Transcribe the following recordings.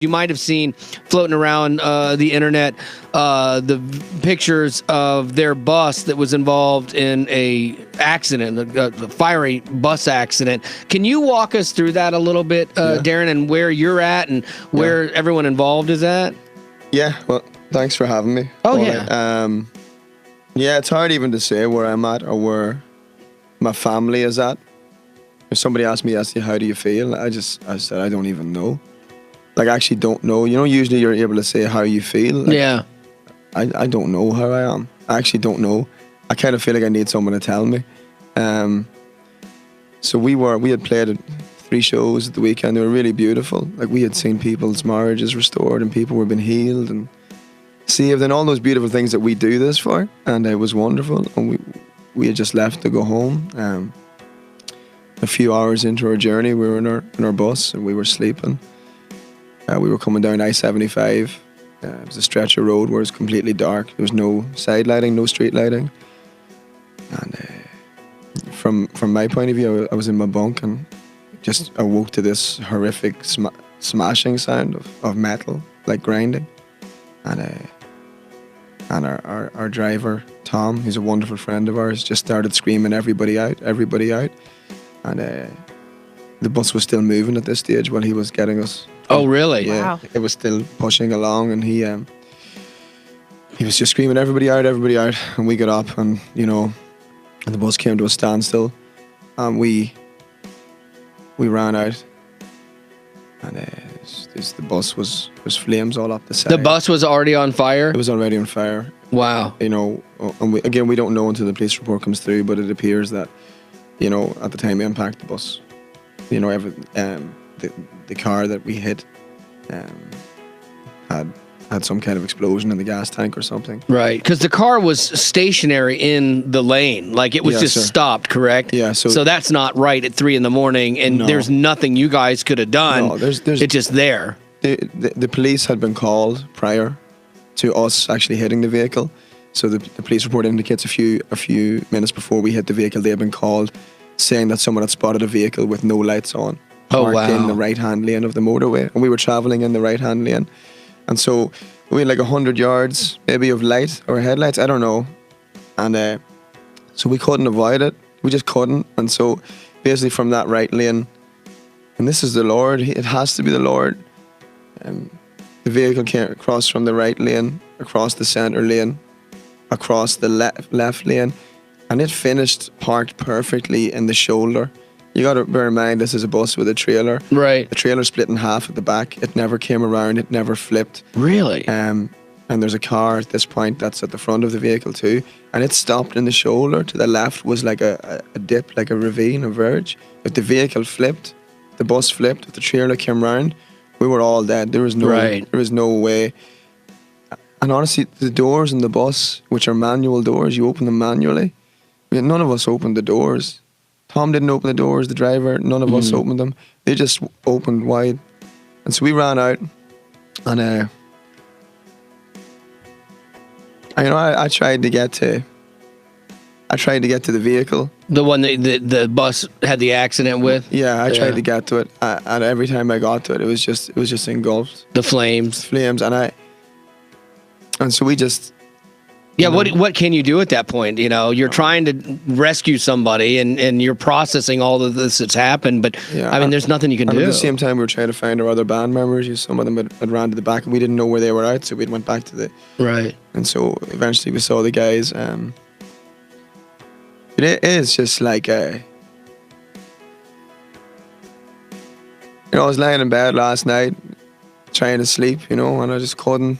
You might have seen floating around the internet the pictures of their bus that was involved in a accident, a fiery bus accident. Can you walk us through that a little bit, Darren, and where you're at and where everyone involved is at? Yeah, well, thanks for having me. Oh, Paulie. yeah. Yeah, it's hard even to say where I'm at or where my family is at. If somebody asked me yesterday, how do you feel? I said, I don't even know. Like, I actually don't know. You know, usually you're able to say how you feel. Like, Yeah. I don't know how I am. I actually don't know. I kind of feel like I need someone to tell me. So we had played 3 shows at the weekend. They were really beautiful. Like, we had seen people's marriages restored and people were being healed and saved and all those beautiful things that we do this for. And it was wonderful. And we had just left to go home. A few hours into our journey, we were in our bus and we were sleeping. We were coming down I-75. It was a stretch of road where it was completely dark. There was no side lighting, no street lighting. And from my point of view, I was in my bunk and just awoke to this horrific smashing sound of metal, like grinding. And our driver, Tom, who's a wonderful friend of ours, just started screaming, everybody out, everybody out. And the bus was still moving at this stage while he was getting us. Oh, really? Yeah, Wow. it was still pushing along, and he was just screaming, everybody out, and we got up, and and the bus came to a standstill, and we ran out, and the bus was flames all up the side. The bus was already on fire? It was already on fire. Wow. And we don't know until the police report comes through, but it appears that at the time of impact, the bus, the car that we hit had some kind of explosion in the gas tank or something. Right, because the car was stationary in the lane, like it was Yeah, just sir. stopped, correct? Yeah, so that's not right at 3 a.m, and No. there's nothing you guys could have done. No, there's It's just there. the police had been called prior to us actually hitting the vehicle. So the police report indicates a few minutes before we hit the vehicle, they had been called saying that someone had spotted a vehicle with no lights on, Oh, parked wow. in the right-hand lane of the motorway, and we were traveling in the right-hand lane. And so we had like 100 yards maybe of light or headlights, I don't know. And so we couldn't avoid it. We just couldn't. And so basically from that right lane, and this is the Lord, it has to be the Lord. The vehicle came across from the right lane, across the center lane, across the left lane, and it finished parked perfectly in the shoulder. You got to bear in mind, this is a bus with a trailer. Right. The trailer split in half at the back. It never came around. It never flipped. Really? And there's a car at this point that's at the front of the vehicle too, and it stopped in the shoulder. To the left was like a dip, like a ravine, a verge. If the vehicle flipped, the bus flipped, if the trailer came round, we were all dead. There was no way. And honestly, the doors in the bus, which are manual doors, you open them manually. None of us opened the doors. Tom didn't open the doors, the driver, none of us opened them. They just opened wide. And so we ran out, and I tried to get to the vehicle. The one that the bus had the accident with? Yeah, I tried to get to it, and every time I got to it, it was just engulfed, The flames. flames, and so we just. Yeah, what can you do at that point? You're trying to rescue somebody and you're processing all of this that's happened, but Yeah, I mean, there's nothing you can And do. at the same time, we were trying to find our other band members. Some of them had ran to the back, and we didn't know where they were out, so we went back to the. Right. And so eventually we saw the guys. It is just like I was lying in bed last night, trying to sleep, and I just couldn't.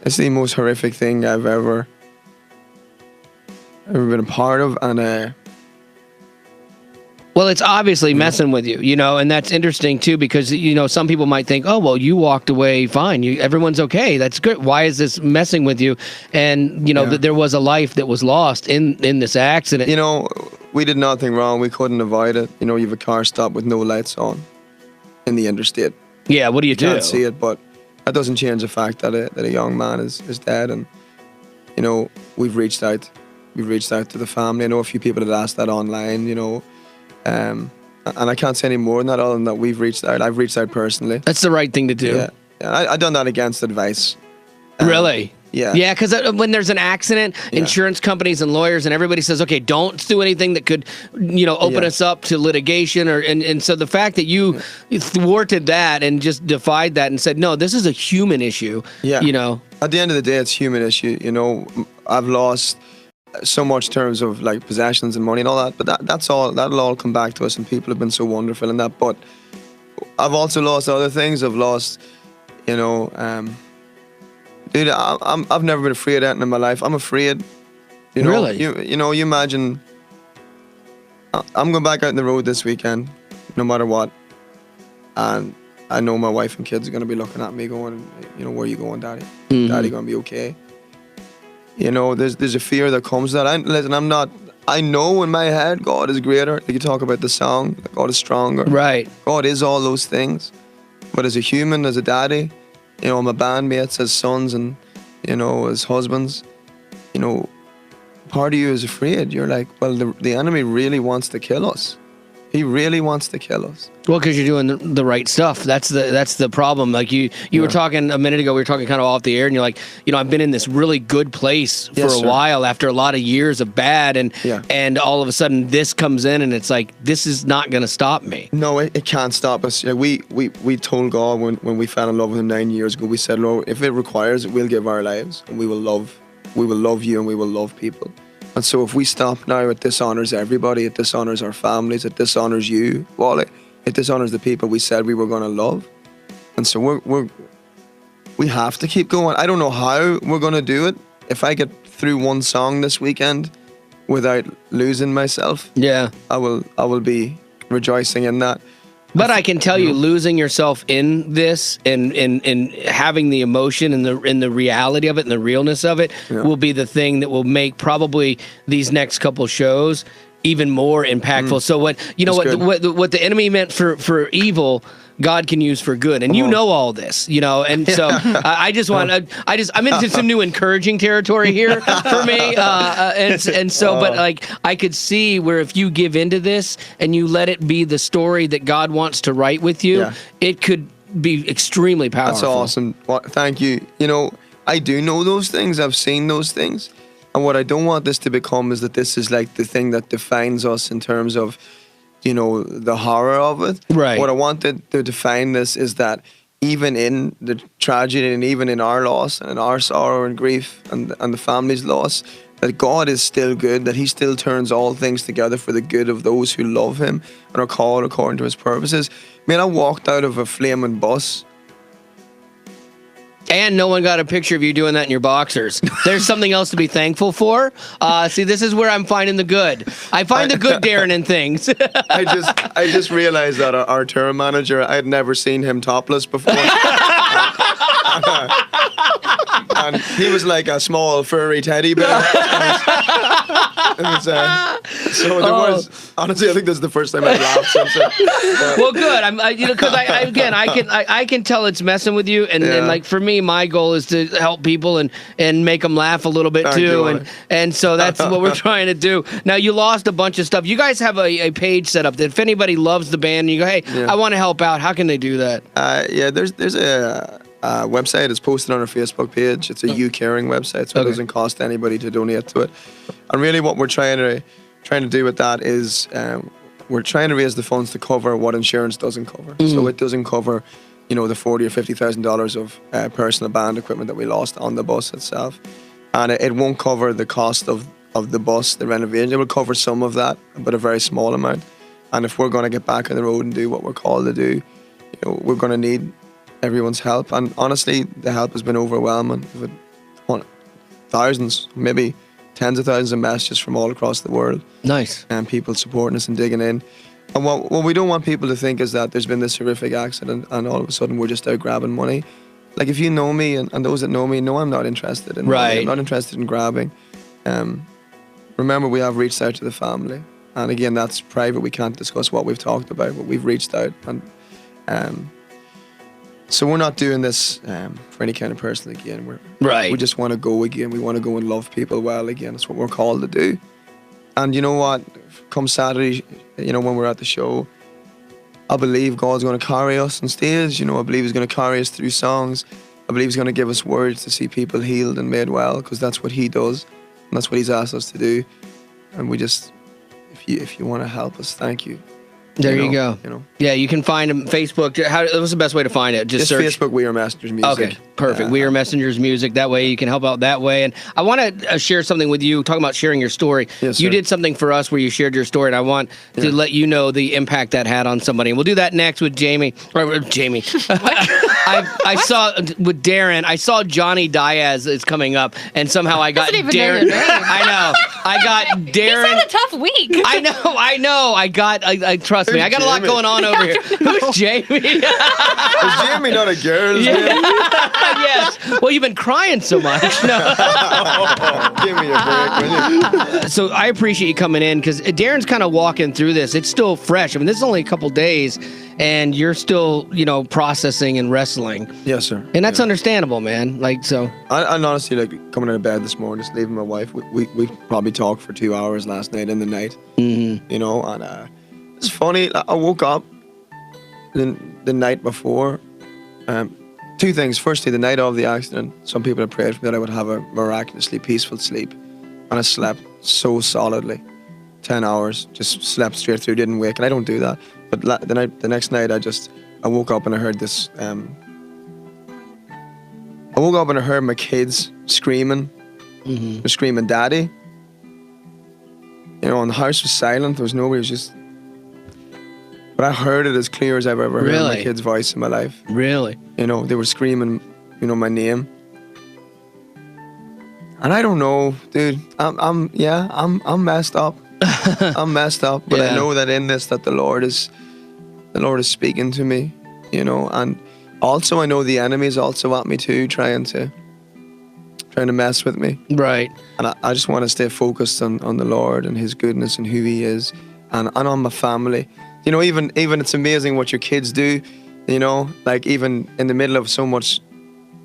It's the most horrific thing I've ever been a part of, and Well, it's obviously messing with you, and that's interesting too, because some people might think, oh, well, you walked away fine, everyone's okay, that's good. Why is this messing with you? And that there was a life that was lost in this accident. we did nothing wrong. We couldn't avoid it. You have a car stopped with no lights on in the interstate. Yeah, what do you You do? can't see it, but that doesn't change the fact that a young man is dead. And we've reached out to the family. I know a few people had asked that online. And I can't say any more than that, other than that we've reached out. I've reached out personally. That's the right thing to do. Yeah, I done that against advice. Really? Yeah. Yeah, because when there's an accident, insurance companies and lawyers and everybody says, okay, don't do anything that could, open us up to litigation. And so the fact that you thwarted that and just defied that and said, no, this is a human issue. Yeah. At the end of the day, it's a human issue. I've lost so much in terms of like possessions and money and all that, but that'll all come back to us, and people have been so wonderful in that. But I've also lost other things. I've lost, dude, I've never been afraid of anything in my life. I'm afraid. Really? You imagine. I'm going back out on the road this weekend, no matter what, and I know my wife and kids are going to be looking at me, going, where are you going, Daddy? Mm-hmm. Daddy going to be okay? There's a fear that comes with that. Listen, I'm not. I know in my head God is greater. Like you talk about the song, God is stronger. Right. God is all those things. But as a human, as a daddy, my bandmates, as sons, and as husbands, part of you is afraid. You're like, well, the enemy really wants to kill us. He really wants to kill us. Well, because you're doing the right stuff. That's the problem. Like you were talking a minute ago, we were talking kind of off the air, and you're like, I've been in this really good place for a while after a lot of years of bad, and all of a sudden this comes in, and it's like, this is not going to stop me. No, it can't stop us. We told God when we fell in love with Him 9 years ago, we said, Lord, if it requires it, we'll give our lives, and we will love you, and we will love people. And so if we stop now, it dishonors everybody. It dishonors our families. It dishonors you, Wally. It dishonors the people we said we were going to love. And so we have to keep going. I don't know how we're going to do it. If I get through one song this weekend without losing myself, I will be rejoicing in that. But I can tell you, losing yourself in this and having the emotion and the reality of it and the realness of it will be the thing that will make probably these next couple shows even more impactful. So what the enemy meant for evil, God can use for good, and all this, and so I'm into some new encouraging territory here for me, but like I could see where if you give into this and you let it be the story that God wants to write with you, it could be extremely powerful. That's awesome. Well, thank you. I do know those things. I've seen those things, and what I don't want this to become is that this is like the thing that defines us in terms of the horror of it. Right. What I wanted to define this is that even in the tragedy and even in our loss and in our sorrow and grief and the family's loss, that God is still good, that He still turns all things together for the good of those who love Him and are called according to His purposes. Man, I walked out of a flaming bus. And no one got a picture of you doing that in your boxers. There's something else to be thankful for. See, this is where I'm finding the good. I find the good, Darren, in things. I just realized that our tour manager, I had never seen him topless before. And he was like a small furry teddy bear. Honestly, I think this is the first time I've laughed since it. Well, good. Because I can tell it's messing with you, and like for me, my goal is to help people and make them laugh a little bit too, and so that's what we're trying to do. Now, you lost a bunch of stuff. You guys have a page set up that if anybody loves the band, and you go, hey, I want to help out. How can they do that? There's a website. It's posted on our Facebook page. It's a You Caring website, so it doesn't cost anybody to donate to it. And really, what we're trying to do with that is we're trying to raise the funds to cover what insurance doesn't cover. So it doesn't cover, the $40,000 or $50,000 of personal band equipment that we lost on the bus itself, and it won't cover the cost of the bus, the renovation. It will cover some of that, but a very small amount. And if we're going to get back on the road and do what we're called to do, we're going to need everyone's help. And honestly, the help has been overwhelming. We've had thousands, maybe tens of thousands of messages from all across the world. Nice. And people supporting us and digging in. And what we don't want people to think is that there's been this horrific accident and all of a sudden we're just out grabbing money. Like, if you know me and those that know me know I'm not interested in money. I'm not interested in grabbing. Remember, we have reached out to the family. And again, that's private. We can't discuss what we've talked about, but we've reached out. And so we're not doing this for any kind of person again. We just want to go again. We want to go and love people well again. That's what we're called to do. And you know what? Come Saturday, when we're at the show, I believe God's going to carry us on stage. You know, I believe He's going to carry us through songs. I believe He's going to give us words to see people healed and made well, because that's what He does, and that's what He's asked us to do. And we just, if you want to help us, thank you. There you go. You know. Yeah, you can find him Facebook. What's the best way to find it? Just search Facebook. We Are Messengers Music. Okay, perfect. We Are Messengers Music. That way you can help out that way. And I want to share something with you. Talking about sharing your story. Yes, you sir. did something for us where you shared your story, and I want to let you know the impact that had on somebody. And we'll do that next with Jamie. Or Jamie. I saw with Darren. I saw Johnny Diaz is coming up, and somehow I got Doesn't even know Darren. your name. I know. I got Darren. He's had a tough week. I know. I trust me. I got a lot Jamie? going on over here. Who's Jamie? Is Jamie not a girl's name? Yes. Well, you've been crying so much. No. Give me a break, will you? So I appreciate you coming in, because Darren's kind of walking through this. It's still fresh. I mean, this is only a couple days, and you're still, processing and wrestling. Yes, sir. And that's understandable, man. Like, so. I honestly, coming out of bed this morning, just leaving my wife. We probably talked for 2 hours last night in the night. Mm-hmm. And it's funny. I woke up the night before. Two things. Firstly, the night of the accident, some people had prayed for me that I would have a miraculously peaceful sleep, and I slept so solidly, 10 hours, just slept straight through, didn't wake, and I don't do that. But the next night, I woke up and I heard this. I woke up and I heard my kids screaming. Mm-hmm. They're screaming, "Daddy!" And the house was silent. There was nobody. It was just. But I heard it as clear as I've ever heard my Really? kid's voice in my life. Really? They were screaming, my name. And I don't know, dude. I'm messed up. I'm messed up. But Yeah. I know that in this, that the Lord is speaking to me. And also I know the enemy is also at me too, trying to mess with me. Right. And I just want to stay focused on the Lord and His goodness and who He is, and on my family. Even it's amazing what your kids do. Like even in the middle of so much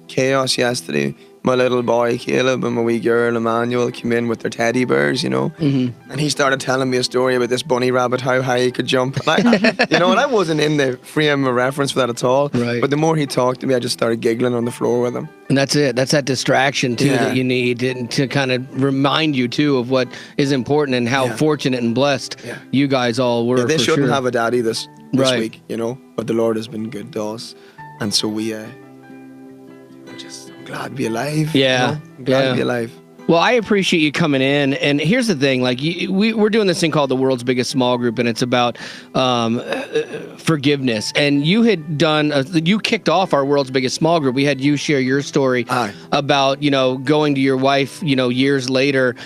chaos yesterday, my little boy Caleb and my wee girl Emmanuel came in with their teddy bears, Mm-hmm. and he started telling me a story about this bunny rabbit, how high he could jump. And and I wasn't in the frame of reference for that at all. Right. But the more he talked to me, I just started giggling on the floor with him. And that's it. That's that distraction, too, Yeah. that you need to kind of remind you, too, of what is important and how Yeah. fortunate and blessed Yeah. you guys all were. Yeah, they for shouldn't sure. have a daddy this Right. week, but the Lord has been good to us, and so I'm glad to be alive. Yeah. I'm glad Yeah. to be alive. Well, I appreciate you coming in. And here's the thing, like we're doing this thing called the World's Biggest Small Group, and it's about forgiveness. And you had you kicked off our World's Biggest Small Group. We had you share your story Aye. about, going to your wife, years later,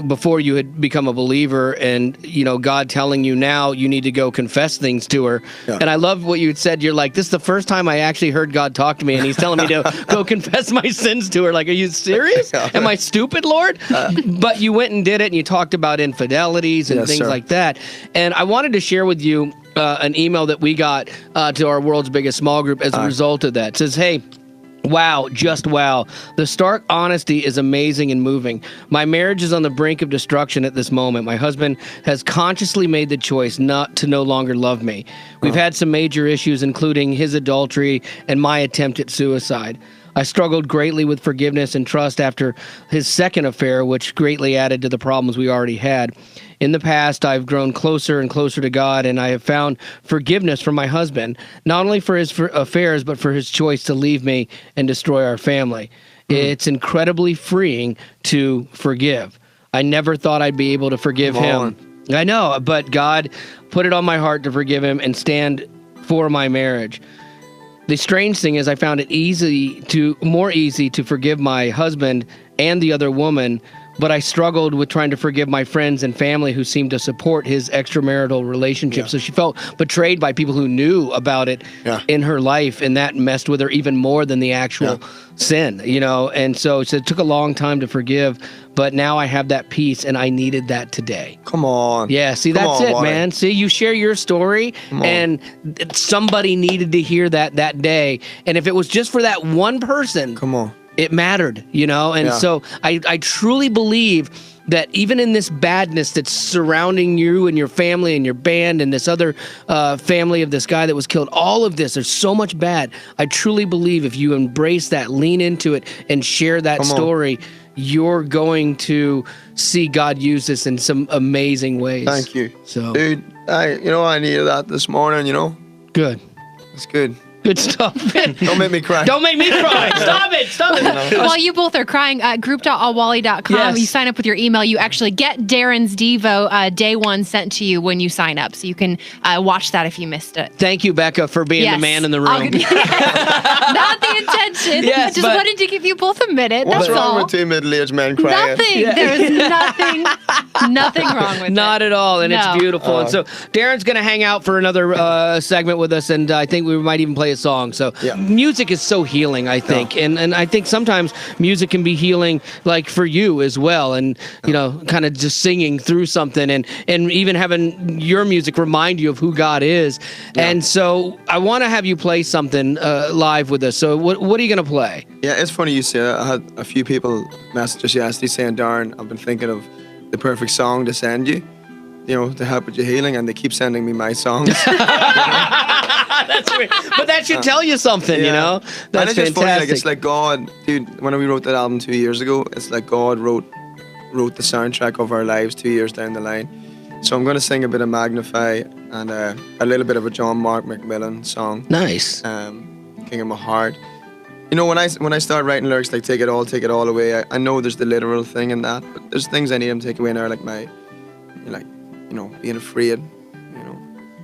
before you had become a believer, and, God telling you now you need to go confess things to her. Yeah. And I love what you had said. You're like, this is the first time I actually heard God talk to me, and He's telling me to go confess my sins to her. Like, are you serious? Am I stupid, Lord? But you went and did it, and you talked about infidelities and Yes, things sir. like that. And I wanted to share with you an email that we got to our World's Biggest Small Group as a result of that. It says, hey, wow, just wow. The stark honesty is amazing and moving. My marriage is on the brink of destruction at this moment. My husband has consciously made the choice not to no longer love me. We've had some major issues, including his adultery and my attempt at suicide. I struggled greatly with forgiveness and trust after his second affair, which greatly added to the problems we already had. In the past, I've grown closer and closer to God, and I have found forgiveness from my husband, not only for his affairs, but for his choice to leave me and destroy our family. It's incredibly freeing to forgive. I never thought I'd be able to forgive Come him. on. I know, but God put it on my heart to forgive him and stand for my marriage. The strange thing is I found it more easy to forgive my husband and the other woman, but I struggled with trying to forgive my friends and family who seemed to support his extramarital relationship. Yeah. So she felt betrayed by people who knew about it Yeah. in her life, and that messed with her even more than the actual sin, And so it took a long time to forgive, but now I have that peace, and I needed that today. Come on. Yeah, see, Come that's on, it, Wally. man. See, you share your story, on. and somebody needed to hear that day. And if it was just for that one person, Come on. it mattered, you know? And Yeah. so I truly believe that even in this badness that's surrounding you and your family and your band and this other family of this guy that was killed, all of this, there's so much bad. I truly believe if you embrace that, lean into it, and share that Come on. story, you're going to see God use this in some amazing ways. Thank you. So Dude, I needed that this morning, good. It's good. Good stuff. Don't make me cry. Don't make me cry. Stop it. Stop it. While you both are crying, group.allwally.com, Yes. you sign up with your email, you actually get Darren's Devo day one sent to you when you sign up. So you can watch that if you missed it. Thank you, Becca, for being the man in the room. Not the intention. Yes, just but- wanted to give you both a minute. What's That's wrong all. with two middle-aged men crying? Nothing. Yeah. There's nothing wrong with it. Not at all, and No. it's beautiful. And so Darren's going to hang out for another segment with us, and I think we might even play a song. So Yeah. music is so healing, I think, and I think sometimes music can be healing, like for you as well, and kind of just singing through something, and even having your music remind you of who God is. And so I want to have you play something live with us. So what are you going to play? Yeah, it's funny you say that. I had a few people message us yesterday saying, Darren, I've been thinking of the perfect song to send you, to help with your healing, and they keep sending me my songs. That's weird. But that should tell you something, and That's it's just funny, fantastic. it's like God, dude, when we wrote that album 2 years ago, it's like God wrote the soundtrack of our lives 2 years down the line. So I'm going to sing a bit of Magnify and a little bit of a John Mark McMillan song, Nice. King of My Heart. When I start writing lyrics like take it all away, I know there's the literal thing in that, but there's things I need them to take away in there, like being afraid,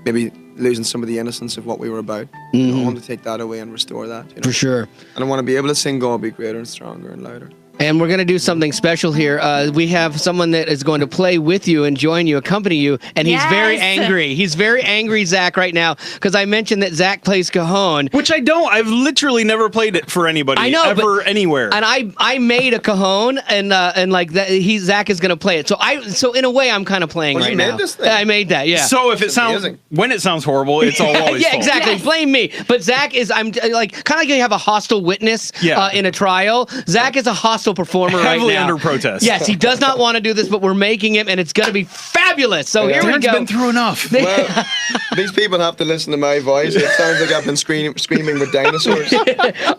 maybe losing some of the innocence of what we were about. I want to take that away and restore that. For sure. And I want to be able to sing God Be Greater and Stronger and Louder. And we're going to do something special here. We have someone that is going to play with you and join you, accompany you, and he's very Yes. angry. He's very angry, Zach, right now, because I mentioned that Zach plays cajon. Which I don't. I've literally never played it for anybody. I know, ever but- anywhere. And I made a cajon, and like that, Zach is going to play it. So in a way, I'm kind of playing Oh, right you now. made this thing? I made that. Yeah. So if it sounds amazing. when it sounds horrible, it's all Wally's yeah, fault. exactly. Yes. Blame me. But Zach is, I'm like, kind of like you have a hostile witness Yeah. in a trial. Zach is a hostile performer right Heavily now. under protest. Yes, he does not want to do this, but we're making him, and it's going to be fabulous. So here we Darren's go. been through enough. Well, these people have to listen to my voice. It sounds like I've been screaming with dinosaurs. All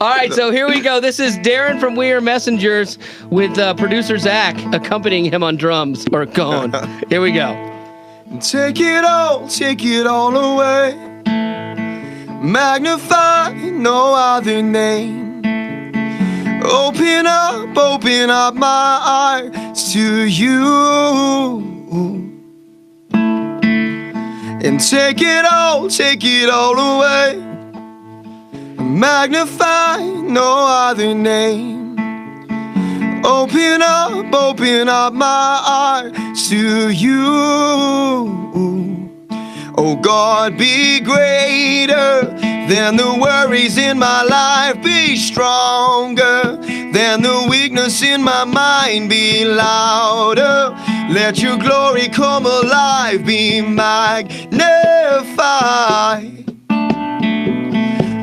right, so here we go. This is Darren from We Are Messengers with producer Zach accompanying him on drums or cajon. Here we go. Take it all away. Magnify no other name. Open up my eyes to you. And take it all away. Magnify no other name. Open up my eyes to you. Oh God, be greater than the worries in my life. Be stronger than the weakness in my mind. Be louder. Let your glory come alive. Be magnified.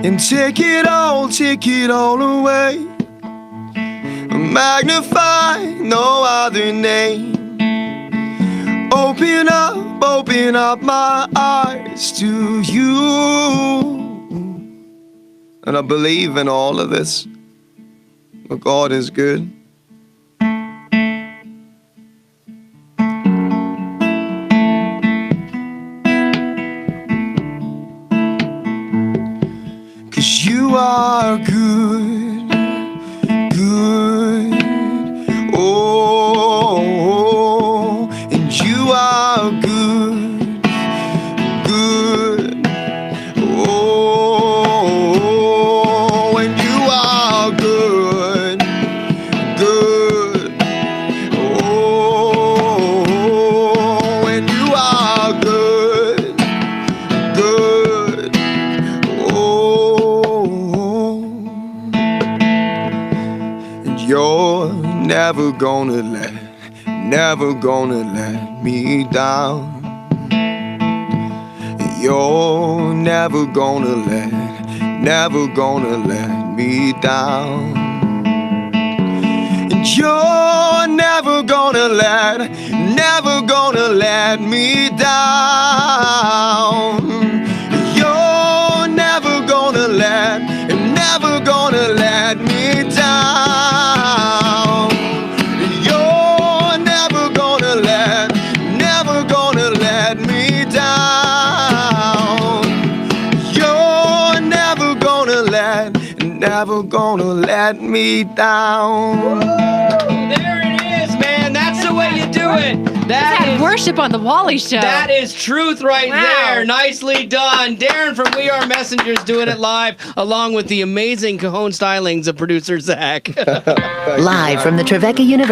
And take it all away. Magnify no other name. Open up my eyes to you. And I believe in all of this. But God is good. Cause you are good, good. Oh, and you are good, good. Oh, and you are good, good. Oh, and you are good, good. Oh, and you're never gonna let me down. You're never gonna let me down. And you're never gonna let me down. You're never gonna let me down. You're never gonna let me down. You're never gonna let me down. There it is, man. That's the way you do it. That That is worship on the Wally Show. That is truth right Wow. there. Nicely done. Darren from We Are Messengers doing it live, along with the amazing Cajon stylings of producer Zach. Live from the Trevecca University.